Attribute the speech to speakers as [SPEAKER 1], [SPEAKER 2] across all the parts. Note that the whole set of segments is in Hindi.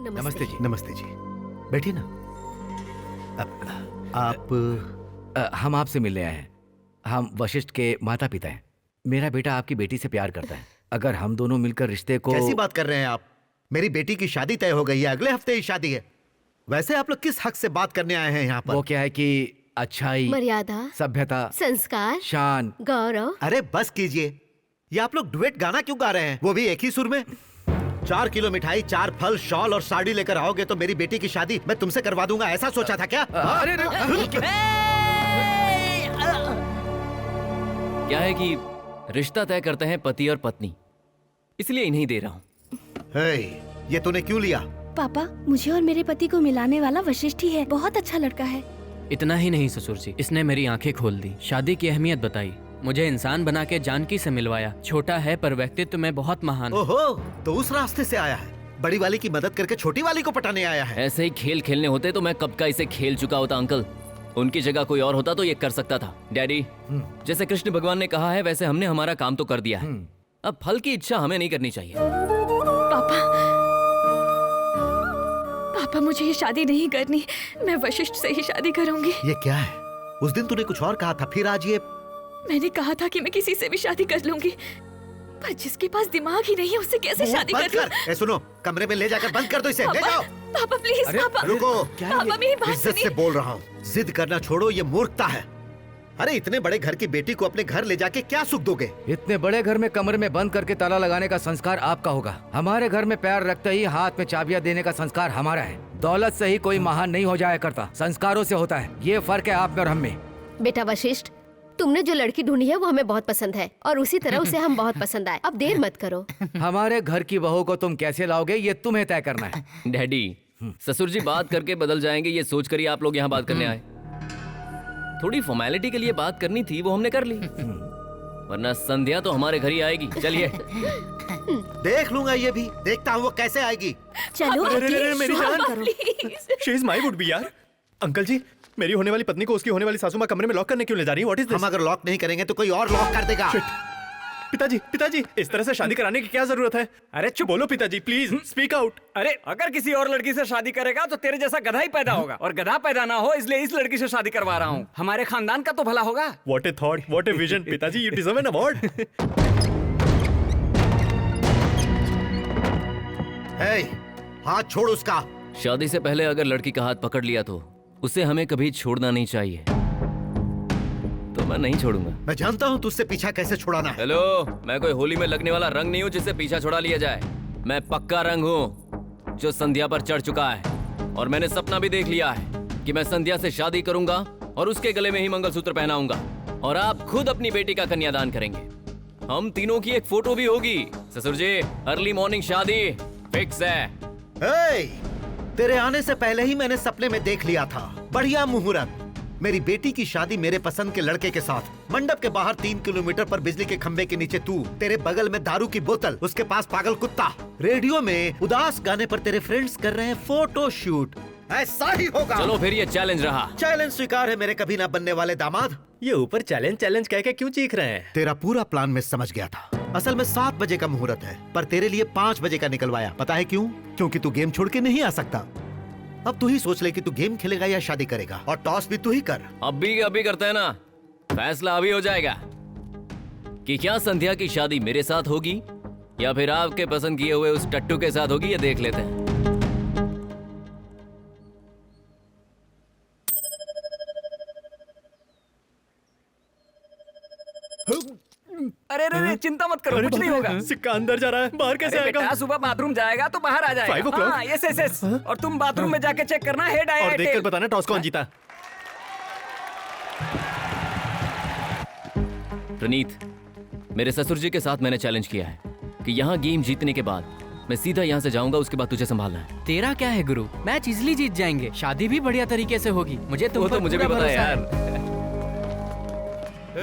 [SPEAKER 1] नमस्ते जी।
[SPEAKER 2] नमस्ते जी, बैठिए ना। आप
[SPEAKER 1] हम आपसे मिलने आए हैं। हम वशिष्ठ के माता पिता हैं। मेरा बेटा आपकी बेटी से प्यार करता है। अगर हम दोनों मिलकर रिश्ते को...
[SPEAKER 2] कैसी बात कर रहे हैं आप? मेरी बेटी की शादी तय हो गई है, अगले हफ्ते ही शादी है। वैसे आप लोग किस हक से बात करने आए हैं यहाँ पर?
[SPEAKER 1] वो क्या है कि अच्छाई,
[SPEAKER 3] मर्यादा,
[SPEAKER 1] सभ्यता,
[SPEAKER 3] संस्कार,
[SPEAKER 1] शान,
[SPEAKER 3] गौरव।
[SPEAKER 2] अरे बस कीजिए। ये आप लोग डुएट गाना क्यों गा रहे हैं, वो भी एक ही सुर में? 4 किलो मिठाई, 4 फल, शॉल और साड़ी लेकर आओगे तो मेरी बेटी की शादी मैं तुमसे करवा दूंगा, ऐसा सोचा था क्या?
[SPEAKER 1] अरे
[SPEAKER 4] क्या है कि रिश्ता तय करते हैं पति और पत्नी, इसलिए इन्हीं दे रहा हूँ।
[SPEAKER 2] ये तूने क्यों लिया?
[SPEAKER 5] पापा, मुझे और मेरे पति को मिलाने वाला वशिष्ठ ही है। बहुत अच्छा लड़का है।
[SPEAKER 6] इतना ही नहीं ससुर जी, इसने मेरी आंखें खोल दी, शादी की अहमियत बताई, मुझे इंसान बना के जानकी से मिलवाया। छोटा है पर व्यक्तित्व में बहुत महान।
[SPEAKER 2] ओहो, तो उस रास्ते से आया है। बड़ी वाली की मदद करके छोटी वाली को पटाने आया है।
[SPEAKER 4] ऐसे ही खेल खेलने होते तो मैं कब का इसे खेल चुका होता अंकल। उनकी जगह कोई और होता तो ये कर सकता था। डैडी, जैसे कृष्ण भगवान ने कहा है वैसे हमने हमारा काम तो कर दिया है। अब फल की इच्छा हमें नहीं करनी चाहिए।
[SPEAKER 5] पापा, मुझे ये शादी नहीं करनी। मैं वशिष्ठ से ही शादी करूंगी।
[SPEAKER 2] ये क्या है? उस दिन तूने कुछ और कहा था, फिर आज ये...
[SPEAKER 5] मैंने कहा था कि मैं किसी से भी शादी कर लूंगी, पर जिसके पास दिमाग ही नहीं है उससे कैसे शादी कर लूं?
[SPEAKER 2] सुनो, कमरे में ले जाकर बंद कर दो इसे। ले जाओ।
[SPEAKER 5] पापा प्लीज, पापा
[SPEAKER 2] रुको।
[SPEAKER 5] पापा मेरी बात
[SPEAKER 2] इज्जत से बोल रहा हूँ, जिद करना छोड़ो, ये मूर्खता है। अरे इतने बड़े घर की बेटी को अपने घर ले जाके क्या सुख दोगे?
[SPEAKER 1] इतने बड़े घर में कमरे में बंद करके ताला लगाने का संस्कार आपका होगा। हमारे घर में पैर रखते ही हाथ में चाबियां देने का संस्कार हमारा है। दौलत से ही कोई महान नहीं हो जाया करता, संस्कारों से होता है। ये फर्क है आप में और हम में।
[SPEAKER 3] बेटा वशिष्ठ, तुमने जो लड़की ढूंढी है वो हमें बहुत पसंद है और उसी तरह उसे हम बहुत पसंद आए। अब देर मत करो।
[SPEAKER 1] हमारे घर की बहू को तुम कैसे लाओगे ये तुम्हें तय करना है।
[SPEAKER 4] डैडी, ससुर जी बात करके बदल जाएंगे ये सोच कर ही आप लोग यहाँ बात करने आए। थोड़ी फॉर्मेलिटी के लिए बात करनी थी, वो हमने कर ली, वरना संध्या तो हमारे घर ही आएगी। चलिए।
[SPEAKER 2] देख लूंगा, ये भी देखता हूँ वो कैसे आएगी।
[SPEAKER 5] चलो
[SPEAKER 7] मेरी जान, she is my would be यार। अंकल जी, मेरी होने वाली पत्नी को उसकी होने वाली सासू माँ कमरे में लॉक करने क्यों ले जा रही है? What is this?
[SPEAKER 2] हम अगर लॉक नहीं करेंगे तो कोई और लॉक कर देगा।
[SPEAKER 7] पिताजी, इस तरह से शादी कराने की क्या जरूरत है? अरे चुप बोलो पिताजी, प्लीज स्पीक आउट।
[SPEAKER 8] अरे अगर किसी और लड़की से शादी करेगा तो तेरे जैसा गधा ही पैदा होगा, और गधा पैदा ना हो इसलिए इस लड़की से शादी करवा रहा हूँ। हमारे खानदान का तो भला होगा।
[SPEAKER 7] What A thought, what a vision. पिताजी, यू डिजर्व एन अवार्ड।
[SPEAKER 2] हाथ छोड़ उसका।
[SPEAKER 4] शादी से पहले अगर लड़की का हाथ पकड़ लिया तो उसे हमें कभी छोड़ना नहीं चाहिए। तो मैं नहीं छोड़ूंगा।
[SPEAKER 2] मैं जानता हूँ तुझसे पीछा कैसे छुड़ाना है।
[SPEAKER 4] हेलो, मैं कोई होली में लगने वाला रंग नहीं हूँ जिससे पीछा छुड़ा लिया जाए। मैं पक्का रंग हूँ जो संध्या पर चढ़ चुका है, और मैंने सपना भी देख लिया है कि मैं संध्या से शादी करूंगा और उसके गले में ही मंगलसूत्र पहनाऊंगा, और आप खुद अपनी बेटी का कन्यादान करेंगे। हम तीनों की एक फोटो भी होगी। ससुर जी, अर्ली मॉर्निंग शादी फिक्स है।
[SPEAKER 2] तेरे आने से पहले ही मैंने सपने में देख लिया था। बढ़िया मुहूर्त, मेरी बेटी की शादी मेरे पसंद के लड़के के साथ। मंडप के बाहर 3 किलोमीटर पर बिजली के खंबे के नीचे तू, तेरे बगल में दारू की बोतल, उसके पास पागल कुत्ता। रेडियो में उदास गाने पर तेरे फ्रेंड्स कर रहे हैं फोटो शूट। ऐसा ही होगा।
[SPEAKER 4] चलो फिर ये चैलेंज रहा।
[SPEAKER 2] चैलेंज स्वीकार है मेरे कभी ना बनने वाले दामाद।
[SPEAKER 7] ये ऊपर चैलेंज कह के क्यों चीख रहे हैं?
[SPEAKER 2] तेरा पूरा प्लान मैं समझ गया था। असल में 7 बजे का मुहूर्त है, पर तेरे लिए 5 बजे का निकलवाया। पता है क्यों? क्योंकि तू गेम छोड़ के नहीं आ सकता। अब तू ही सोच ले कि तू गेम खेलेगा या शादी करेगा, और टॉस भी तू ही कर।
[SPEAKER 4] अभी करते हैं ना, फैसला अभी हो जाएगा कि क्या संध्या की शादी मेरे साथ होगी या फिर आपके पसंद किए हुए उस टट्टू के साथ होगी, ये देख लेते हैं।
[SPEAKER 8] अरे चिंता मत करो, कुछ नहीं होगा।
[SPEAKER 7] सिक्का अंदर जा रहा है, बाहर कैसे आएगा?
[SPEAKER 8] बेटा, सुबह बाथरूम जाएगा तो बाहर आ जाएगा।
[SPEAKER 7] 5 o'clock?
[SPEAKER 8] हाँ, यस। और तुम बाथरूम में जाके चेक करना हेड आया
[SPEAKER 7] और देखकर बताना टॉस कौन जीता।
[SPEAKER 4] प्रणीत, मेरे ससुर जी के साथ मैंने चैलेंज किया है कि यहाँ गेम जीतने के बाद मैं सीधा यहाँ से जाऊंगा, उसके बाद तुझे संभालना है।
[SPEAKER 6] तेरा क्या है गुरु, मैच इजली जीत जाएंगे, शादी भी बढ़िया तरीके से होगी। मुझे
[SPEAKER 4] वो तो मुझे भी पता है यार।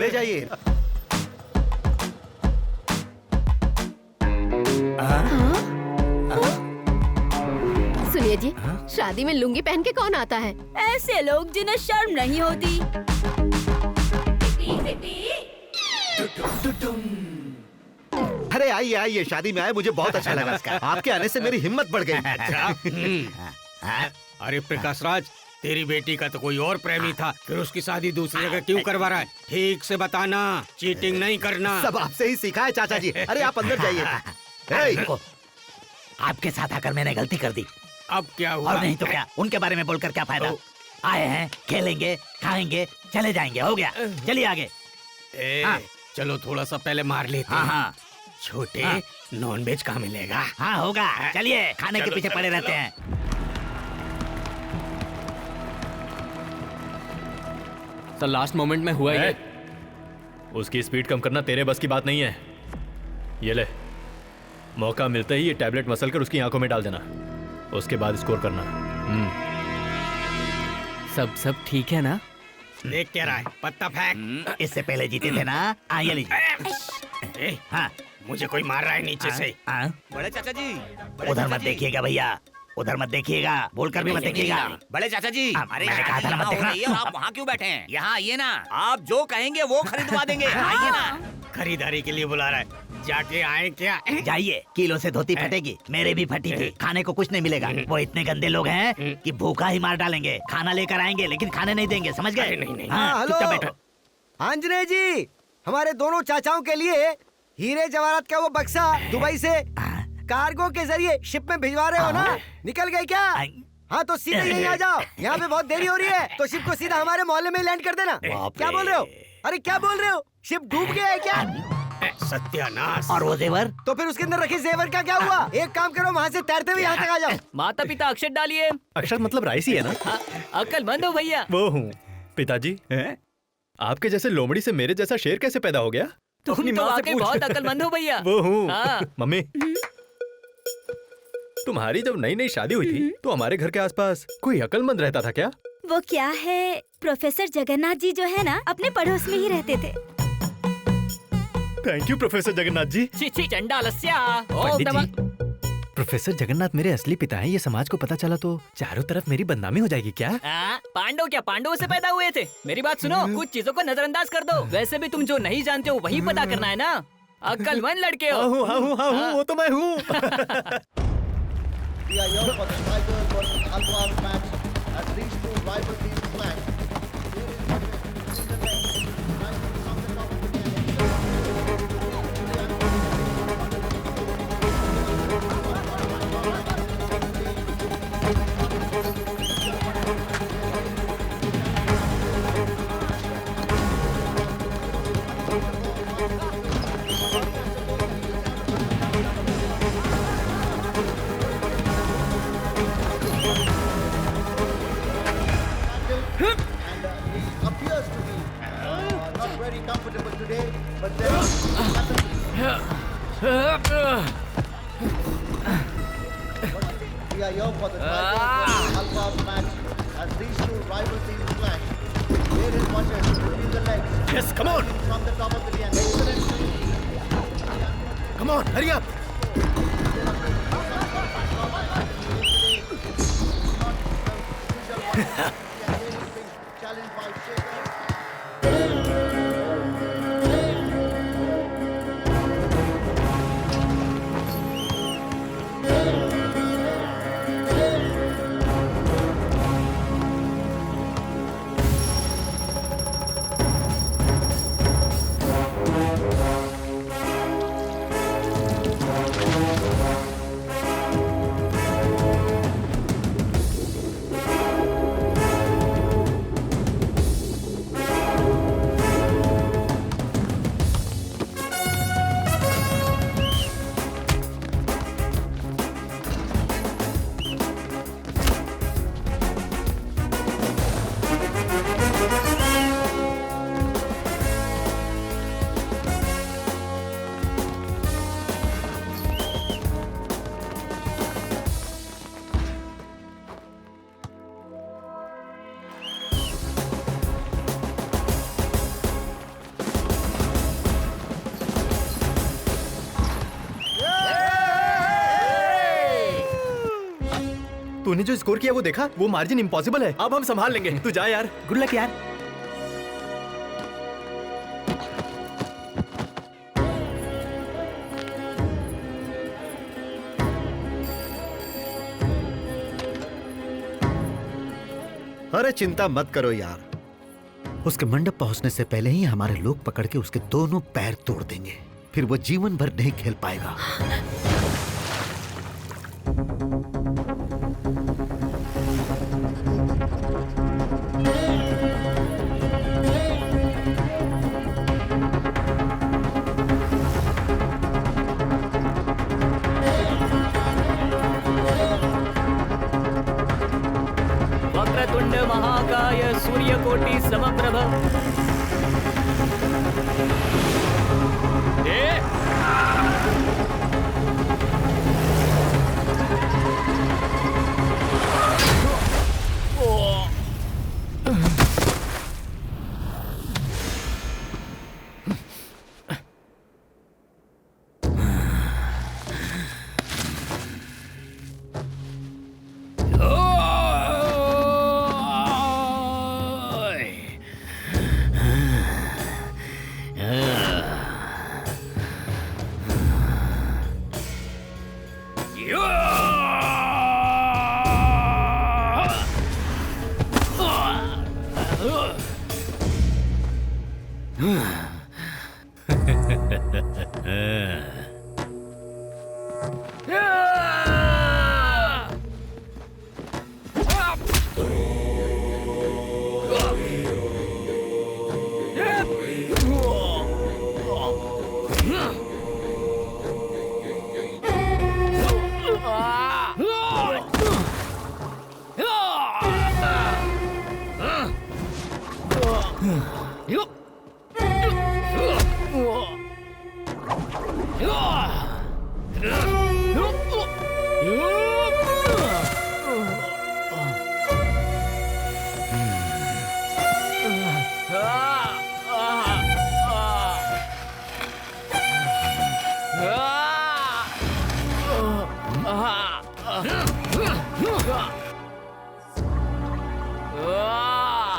[SPEAKER 2] ले जाइए।
[SPEAKER 3] सुनिए जी, शादी में लुंगी पहन के कौन आता है?
[SPEAKER 5] ऐसे लोग जिन्हें शर्म नहीं होती।
[SPEAKER 2] अरे आइए आइए, शादी में आए, मुझे बहुत अच्छा लगा। आपके आने से मेरी हिम्मत बढ़ गई।
[SPEAKER 9] अरे प्रकाश राज, तेरी बेटी का तो कोई और प्रेमी था, फिर उसकी शादी दूसरी जगह क्यों करवा रहा है? ठीक से बताना, चीटिंग नहीं करना।
[SPEAKER 2] सब आपसे ही सीखा है चाचा जी। अरे आप अंदर जाइए।
[SPEAKER 10] देखो, आपके साथ आकर मैंने गलती कर दी।
[SPEAKER 9] अब क्या हुआ?
[SPEAKER 10] और नहीं तो क्या, उनके बारे में बोलकर क्या फायदा? आए हैं, खेलेंगे, खाएंगे, चले जाएंगे, हो गया। चलिए आगे।
[SPEAKER 9] हाँ। चलो थोड़ा सा पहले मार लेते हैं।
[SPEAKER 10] हाँ।
[SPEAKER 9] छोटे, नॉन वेज कहाँ मिलेगा?
[SPEAKER 10] हाँ होगा, चलिए, खाने के पीछे पड़े रहते हैं।
[SPEAKER 6] सर लास्ट मोमेंट में हुआ ये।
[SPEAKER 7] उसकी स्पीड कम करना तेरे बस की बात नहीं है। ये ले, मौका मिलते ही ये टैबलेट मसल कर उसकी आंखों में डाल देना, उसके बाद स्कोर करना।
[SPEAKER 6] सब ठीक है ना?
[SPEAKER 9] देख क्या रहा है? पत्ता फेंक।
[SPEAKER 10] इससे पहले जीते थे ना? ये लीजिए। हाँ,
[SPEAKER 9] मुझे कोई मार रहा है नीचे से।
[SPEAKER 10] बड़े चाचा जी, उधर मत देखिएगा भैया, उधर मत देखिएगा, बोलकर भी मत देखिएगा।
[SPEAKER 11] बड़े चाचा जी,
[SPEAKER 10] हमारे कहा था ना मत देखना।
[SPEAKER 11] आप वहाँ क्यों बैठे हैं? यहाँ आइए ना, आप जो कहेंगे वो खरीदवा देंगे। आइए ना।
[SPEAKER 9] खरीदारी के लिए बुला रहा है, जाके आए क्या?
[SPEAKER 10] जाइए, किलो से धोती फटेगी, मेरे भी फटी थी, खाने को कुछ नहीं मिलेगा। वो इतने गंदे लोग हैं कि भूखा ही मार डालेंगे। खाना लेकर आएंगे लेकिन खाने नहीं देंगे, समझ गए?
[SPEAKER 9] नहीं।
[SPEAKER 10] हाँ, चुपचाप बैठो।
[SPEAKER 12] आंजनेय जी, हमारे दोनों चाचाओं के लिए हीरे जवाहरात का वो बक्सा दुबई से कार्गो के जरिए शिप में भिजवा रहे हो ना? निकल गए क्या? हाँ तो सीधे यहीं आ जाओ, यहाँ पे बहुत देरी हो रही है, तो शिप को सीधा हमारे मोहल्ले में लैंड कर देना। क्या बोल रहे हो? अरे क्या बोल रहे हो? शिप डूब गया है क्या?
[SPEAKER 9] सत्यानाश।
[SPEAKER 10] और वो जेवर?
[SPEAKER 12] तो फिर उसके अंदर रखे जेवर का क्या हुआ? एक काम करो, वहाँ से तैरते हुए यहाँ तक आ जाओ।
[SPEAKER 4] माता पिता अक्षत डालिए।
[SPEAKER 7] अक्षत मतलब राइस ही है ना?
[SPEAKER 4] अक्लमंद हो भैया।
[SPEAKER 7] वो हूँ पिताजी। आपके जैसे लोमड़ी से मेरे जैसा शेर कैसे पैदा हो गया?
[SPEAKER 4] तुम तो वाकई बहुत अक्लमंद हो भैया।
[SPEAKER 7] वो हूँ। मम्मी, तुम्हारी जब नई नई शादी हुई थी तो हमारे घर के आसपास कोई अक्लमंद रहता था क्या?
[SPEAKER 13] वो क्या है, प्रोफेसर जगन्नाथ जी जो है ना, अपने पड़ोस में ही रहते थे।
[SPEAKER 7] Thank you professor Jagannath ji.
[SPEAKER 4] छी चंडालस्या।
[SPEAKER 7] पंडित जी, प्रोफेसर जगन्नाथ मेरे असली पिता हैं। ये समाज को पता चला तो चारों तरफ मेरी बदनामी हो जाएगी क्या?
[SPEAKER 4] पांडवों से पैदा हुए थे? मेरी बात सुनो, कुछ चीजों को नजरअंदाज कर दो। वैसे भी तुम जो नहीं जानते हो वही पता करना है ना। अक्लमंद लड़के हो।
[SPEAKER 7] हाँ, वो तो मैं हूँ।
[SPEAKER 2] Yes, come on. Come on, hurry up.
[SPEAKER 7] तूने जो स्कोर किया वो देखा? वो मार्जिन इम्पॉसिबल है। अब हम संभाल लेंगे, तू जा यार।
[SPEAKER 10] गुड लक यार।
[SPEAKER 2] अरे चिंता मत करो यार, उसके मंडप पहुंचने से पहले ही हमारे लोग पकड़ के उसके दोनों पैर तोड़ देंगे, फिर वो जीवन भर नहीं खेल पाएगा।
[SPEAKER 6] वक्रतुंड महाकाय सूर्यकोटि समप्रभ।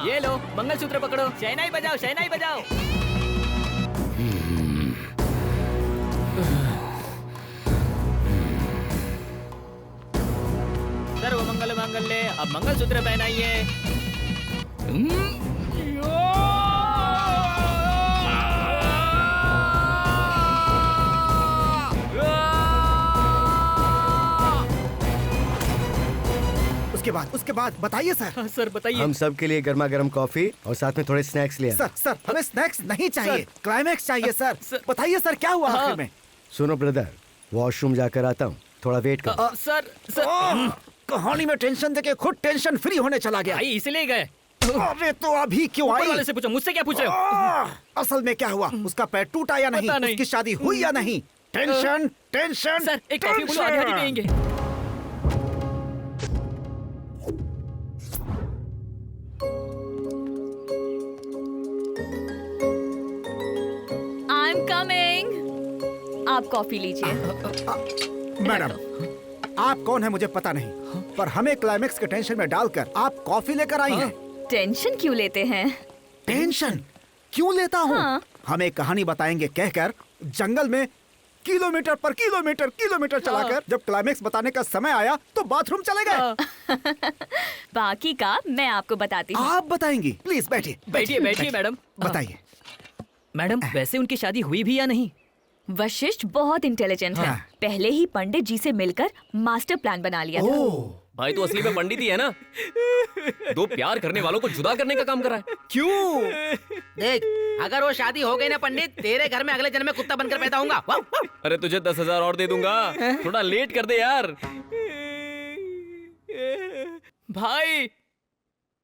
[SPEAKER 6] ये लो मंगलसूत्र पकड़ो, शहनाई बजाओ, शहनाई बजाओ। सर्व मंगल मांगल्ये, अब मंगलसूत्र पहनाइए।
[SPEAKER 12] उसके बाद बताइए सर।
[SPEAKER 6] सर बताइए।
[SPEAKER 12] हम सब के लिए गर्मा गर्म कॉफी और साथ में थोड़े स्नैक्स लिए। सर हमें स्नैक्स नहीं चाहिए, क्लाइमैक्स चाहिए सर। बताइए सर क्या हुआ आखिर में। सुनो ब्रदर, वॉशरूम जाकर आता हूँ, थोड़ा वेट करो।
[SPEAKER 6] सर
[SPEAKER 12] कहानी में टेंशन देके खुद टेंशन फ्री होने चला गया।
[SPEAKER 6] इसलिए गए।
[SPEAKER 12] अरे तो अभी क्यों आई?
[SPEAKER 6] वाले से पूछो, मुझसे क्या पूछ रहे हो?
[SPEAKER 12] असल में क्या हुआ, उसका पैर टूटा या नहीं, उसकी शादी हुई या नहीं? Tension tension.
[SPEAKER 6] सर एक कॉफी बोलो, आधी आधी पिएंगे।
[SPEAKER 5] आप कॉफी लीजिए।
[SPEAKER 12] मैडम, आप कौन है मुझे पता नहीं, पर हमें क्लाइमेक्स के टेंशन में डालकर आप कॉफी लेकर आई हैं।
[SPEAKER 5] टेंशन क्यों लेते हैं?
[SPEAKER 12] टेंशन क्यों लेता हूँ? हमें कहानी बताएंगे कहकर जंगल में किलोमीटर पर किलोमीटर चलाकर जब क्लाइमेक्स बताने का समय आया तो बाथरूम चले गए।
[SPEAKER 5] बाकी का मैं आपको बताती हूँ।
[SPEAKER 12] आप बताएंगी? प्लीज बैठिए।
[SPEAKER 6] बैठिए मैडम।
[SPEAKER 12] बताइए
[SPEAKER 6] मैडम, वैसे उनकी शादी हुई भी या नहीं?
[SPEAKER 5] वशिष्ठ बहुत इंटेलिजेंट है। पहले ही पंडित जी से मिलकर मास्टर प्लान बना लिया था।
[SPEAKER 4] भाई तो असली में पंडित ही है ना, दो प्यार करने वालों को जुदा करने का काम कर रहा है।
[SPEAKER 11] क्यों? देख, अगर वो शादी हो गई ना पंडित, तेरे घर में अगले जन्म में कुत्ता बनकर पैदा होऊंगा।
[SPEAKER 4] अरे तुझे 10,000 और दे दूंगा, थोड़ा लेट कर दे यार।
[SPEAKER 6] भाई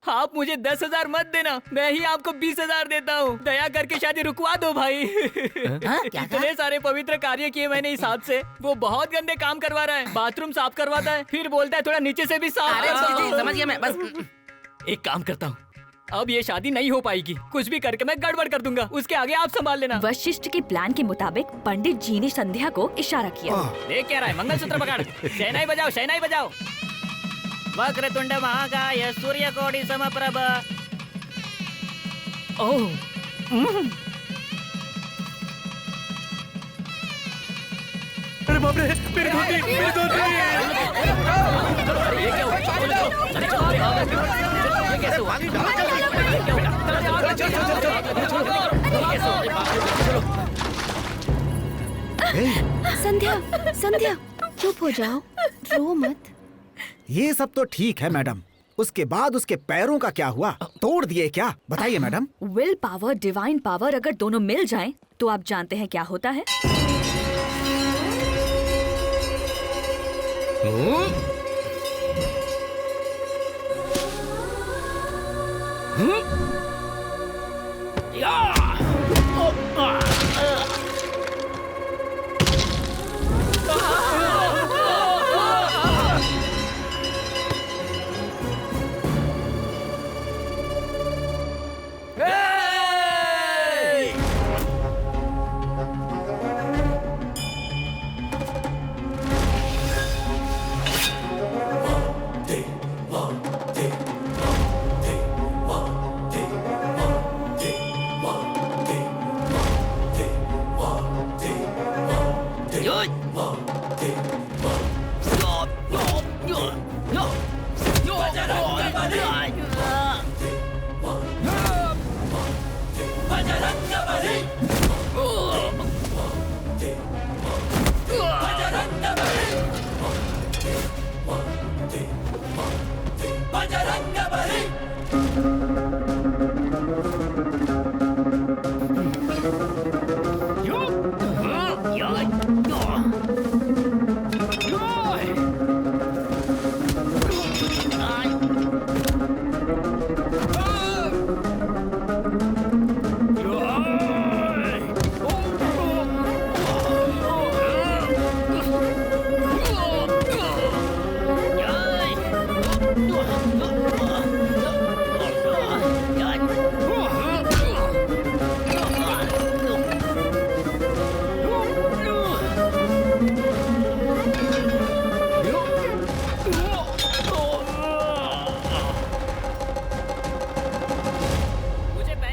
[SPEAKER 6] आप मुझे 10,000 मत देना, मैं ही आपको 20,000 देता हूँ। दया करके शादी रुकवा दो भाई। इतने सारे पवित्र कार्य किए मैंने इस हाथ से, वो बहुत गंदे काम करवा रहा है। बाथरूम साफ करवाता है, फिर बोलता है थोड़ा नीचे से भी साफ कर।
[SPEAKER 11] समझ गया मैं, बस
[SPEAKER 6] एक काम करता हूँ, अब ये शादी नहीं हो पाएगी, कुछ भी करके मैं गड़बड़ कर दूंगा, उसके आगे आप संभाल लेना।
[SPEAKER 5] वशिष्ठ के प्लान के मुताबिक पंडित जी ने संध्या को इशारा किया।
[SPEAKER 6] ये क्या रहा है? मंगलसूत्र पकड़, शहनाई बजाओ, शहनाई बजाओ। वक्रतुंड महाकाय सूर्यकोटि समप्रभ। ओह,
[SPEAKER 9] अरे बाप रे, मेरी धोती, मेरी धोती।
[SPEAKER 11] क्या हुआ?
[SPEAKER 3] संध्या संध्या चुप हो जाओ, रो मत।
[SPEAKER 14] ये सब तो ठीक है मैडम, उसके बाद उसके पैरों का क्या हुआ? तोड़ दिए क्या? बताइए madam.
[SPEAKER 5] Will power, divine power अगर दोनों मिल जाएं, तो आप जानते हैं क्या होता है?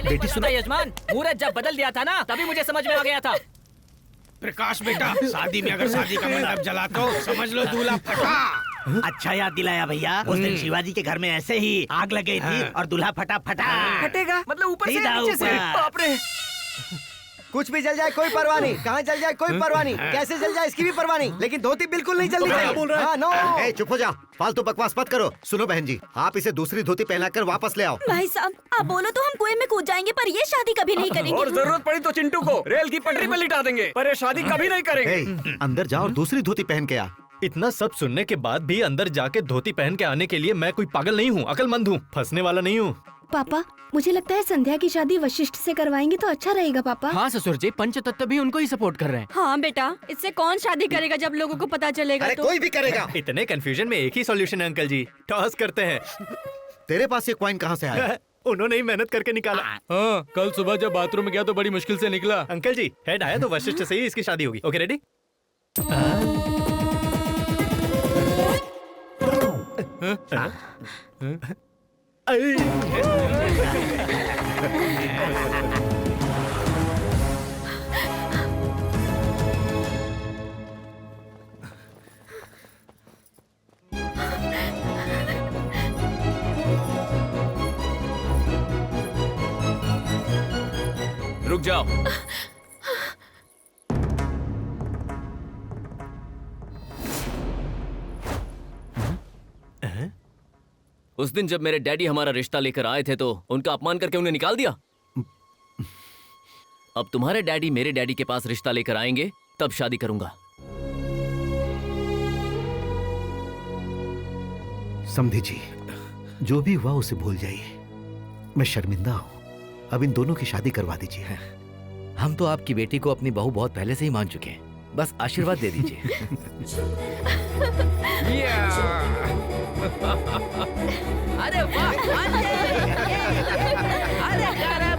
[SPEAKER 6] बेटी सुना यजमान, मुहूर्त जब बदल दिया था ना, तभी मुझे समझ में आ गया था।
[SPEAKER 9] प्रकाश बेटा, शादी में अगर शादी का मंडप जलाते हो, समझ लो दूल्हा फटा।
[SPEAKER 10] अच्छा याद दिलाया भैया, उस दिन शिवाजी के घर में ऐसे ही आग लग गई थी और दूल्हा फटा।
[SPEAKER 6] फटेगा मतलब ऊपर से
[SPEAKER 10] सीधा
[SPEAKER 6] नीचे से?
[SPEAKER 10] ऊपर।
[SPEAKER 6] बाप रे।
[SPEAKER 12] कुछ भी जल जाए कोई परवाह नहीं, कहाँ जल जाए कोई परवाह नहीं, कैसे जल जाए इसकी भी परवाह नहीं, लेकिन धोती बिल्कुल नहीं जलनी चाहिए। हाँ, नो।
[SPEAKER 2] ए, चुप हो जा, फालतू बकवास मत करो। सुनो बहन जी, आप इसे दूसरी धोती पहनाकर वापस ले आओ।
[SPEAKER 13] भाई साहब, आप बोलो तो हम कुएं में कूद जाएंगे, पर ये शादी कभी नहीं करेंगे।
[SPEAKER 8] और जरूरत पड़ी तो चिंटू को रेल की पटरी पे लिटा देंगे, पर ये शादी कभी नहीं करेंगे।
[SPEAKER 2] ए, अंदर जाओ और दूसरी धोती पहन के आ।
[SPEAKER 7] इतना सब सुनने के बाद भी अंदर जाके धोती पहन के आने के लिए मैं कोई पागल नहीं हूँ, अकलमंद हूँ, फंसने वाला नहीं हूँ।
[SPEAKER 3] पापा, मुझे लगता है संध्या की शादी वशिष्ठ से करवाएंगे तो अच्छा रहेगा पापा।
[SPEAKER 6] हाँ ससुर जी, पंचतत्व भी उनको ही सपोर्ट कर रहे हैं।
[SPEAKER 5] हाँ बेटा, इससे कौन शादी करेगा जब लोगों को पता चलेगा? तो
[SPEAKER 2] कोई भी करेगा।
[SPEAKER 7] इतने कंफ्यूजन में एक ही सॉल्यूशन है अंकल जी, टॉस करते हैं।
[SPEAKER 2] तेरे पास ये कॉइन कहाँ से आया?
[SPEAKER 7] उन्होंने ही मेहनत करके निकाला।
[SPEAKER 15] हाँ, कल सुबह जब बाथरूम में गया तो बड़ी मुश्किल से निकला।
[SPEAKER 7] अंकल जी, हेड आया तो वशिष्ठ से ही इसकी शादी होगी। Okay ready?
[SPEAKER 4] रुक जाओ। उस दिन जब मेरे डैडी हमारा रिश्ता लेकर आए थे तो उनका अपमान करके उन्हें निकाल दिया। अब तुम्हारे डैडी मेरे डैडी के पास रिश्ता लेकर आएंगे, तब शादी करूंगा।
[SPEAKER 2] समझी जी, जो भी हुआ उसे भूल जाइए। मैं शर्मिंदा हूँ, अब इन दोनों की शादी करवा दीजिए।
[SPEAKER 1] हम तो आपकी बेटी को अपनी बहू बहुत पहले से ही मान चुके हैं, बस आशीर्वाद दे दीजिए।
[SPEAKER 11] अरे वाह! अरे